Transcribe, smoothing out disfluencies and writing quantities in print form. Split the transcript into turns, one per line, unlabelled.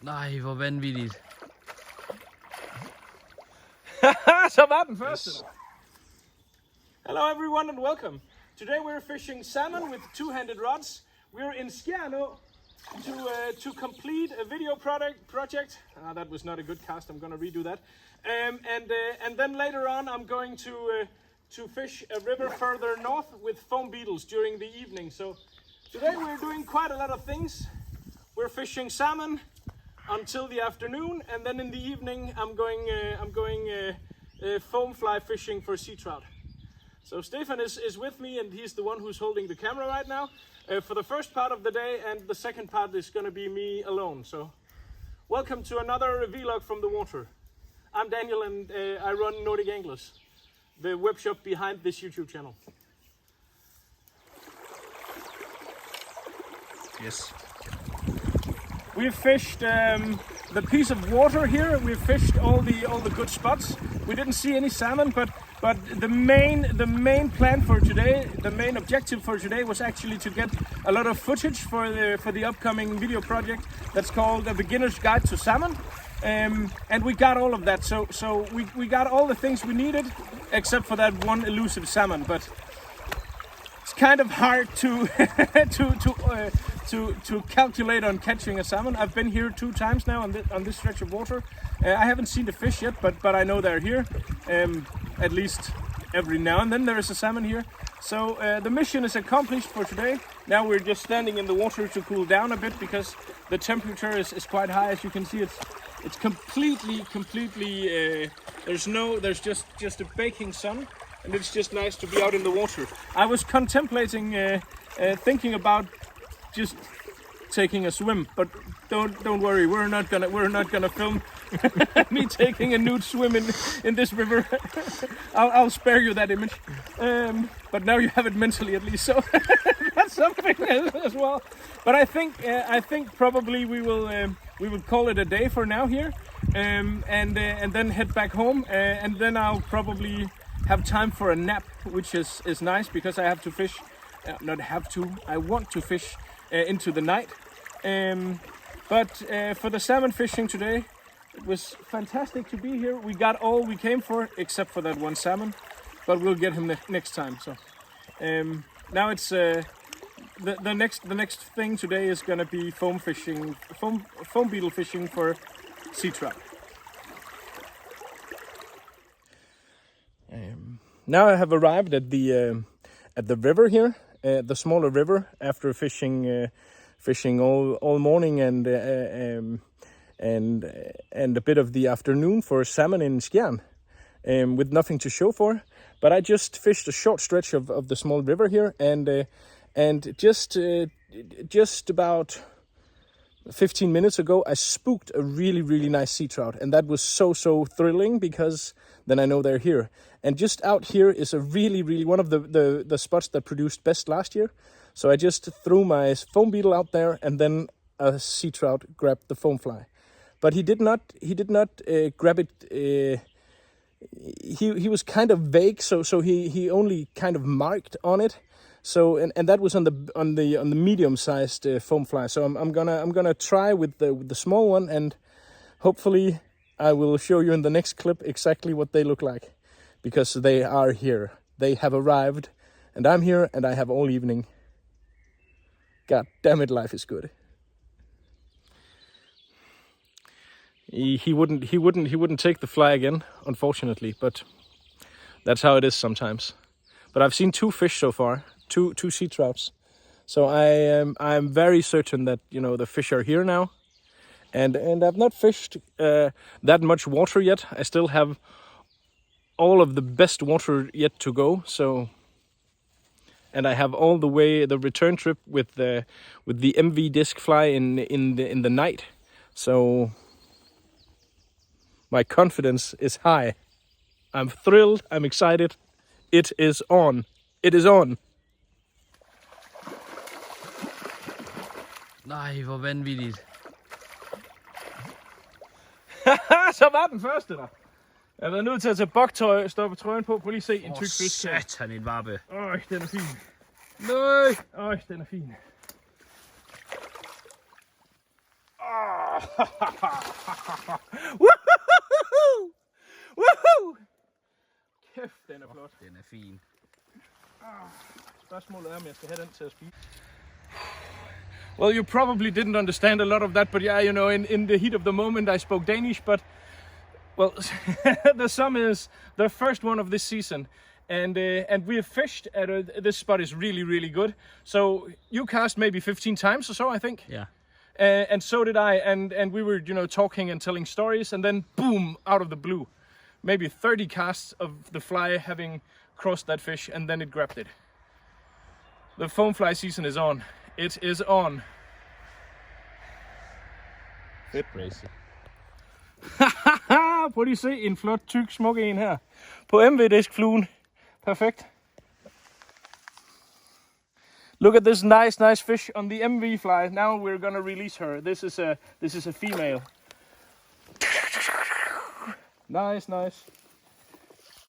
Nej, hvor vanvittigt.
Så var den første. Yes. Hello everyone and welcome. Today we're fishing salmon with two-handed rods. We're in Skjern Å to complete a video project. That was not a good cast. I'm going to redo that. And then later on I'm going to fish a river further north with foam beetles during the evening. So today we're doing quite a lot of things. We're fishing salmon until the afternoon, and then in the evening I'm going foam fly fishing for sea trout. So Stefan is with me, and he's the one who's holding the camera right now for the first part of the day, and the second part is going to be me alone. So welcome to another vlog from the water. I'm Daniel, and I run Nordic Anglers, the web shop behind this YouTube channel.
Yes.
We've fished the piece of water here. We've fished all the good spots. We didn't see any salmon, but the main plan for today, the main objective for today, was actually to get a lot of footage for the upcoming video project that's called A Beginner's Guide to Salmon. And we got all of that. So we got all the things we needed, except for that one elusive salmon. But it's kind of hard to to calculate on catching a salmon. I've been here 2 times now on this stretch of water. I haven't seen the fish yet, but I know they're here. At least every now and then there is a salmon here. So the mission is accomplished for today. Now we're just standing in the water to cool down a bit because the temperature is quite high. As you can see, it's completely there's just a baking sun, and it's just nice to be out in the water. I was contemplating thinking about just taking a swim, but don't worry, we're not gonna film me taking a nude swim in this river. I'll spare you that image, but now you have it mentally at least, so that's something as well. But I think probably we will call it a day for now here, and then head back home, and then I'll probably have time for a nap, which is nice because I have to fish. I want to fish into the night. But for the salmon fishing today, it was fantastic to be here. We got all we came for, except for that one salmon, but we'll get him next time. So now it's the next thing today is gonna be foam beetle fishing for sea trout. Now I have arrived at the river here, the smaller river, after fishing all morning and a bit of the afternoon for salmon in Skjern, with nothing to show for. But I just fished a short stretch of the small river here, and just about 15 minutes ago I spooked a really nice sea trout, and that was so thrilling because then I know they're here. And just out here is a really one of the spots that produced best last year. So I just threw my foam beetle out there, and then a sea trout grabbed the foam fly. But he did not grab it. He was kind of vague, so he only kind of marked on it. So and that was on the medium-sized foam fly. So I'm gonna try with the small one, and hopefully I will show you in the next clip exactly what they look like, because they are here. They have arrived, and I'm here, and I have all evening. God damn it, life is good. He wouldn't take the fly again, unfortunately, but that's how it is sometimes. But I've seen 2 fish so far, two sea trouts. So I'm very certain that the fish are here now. And I've not fished that much water yet. I still have all of the best water yet to go. So, and I have all the way the return trip with the MV disc fly in the night. So my confidence is high. I'm thrilled. I'm excited. It is on. It is on.
Nej, hvor vanvittigt.
Så var den første der. Jeg har været nødt til at tage boktøj, stoppe trøjen på lige se en tyk fisk.
Satan, en varpe.
Den er fin. Nej. Den er fin. Woohoo! Woohoo! Kæft, den er flot.
Den er fin.
Spørgsmålet er, om jeg skal have den til at spise. Well, you probably didn't understand a lot of that, but yeah, you know, in the heat of the moment I spoke Danish, but well, the sum is the first one of this season. And we have fished at this spot is really, really good. So you cast maybe 15 times or so, I think.
Ja.
And so did I. And we were, you know, talking and telling stories, and then boom, out of the blue, maybe 30 casts of the fly having crossed that fish, and then it grabbed it. The foam fly season is on. It is on. Fedt.
Crazy.
Prøv lige at se en flot, tyk, smuk en her. På MV-diskfluen. Perfekt. Look at this nice fish on the MV fly. Now we're gonna release her. This is a female. Nice.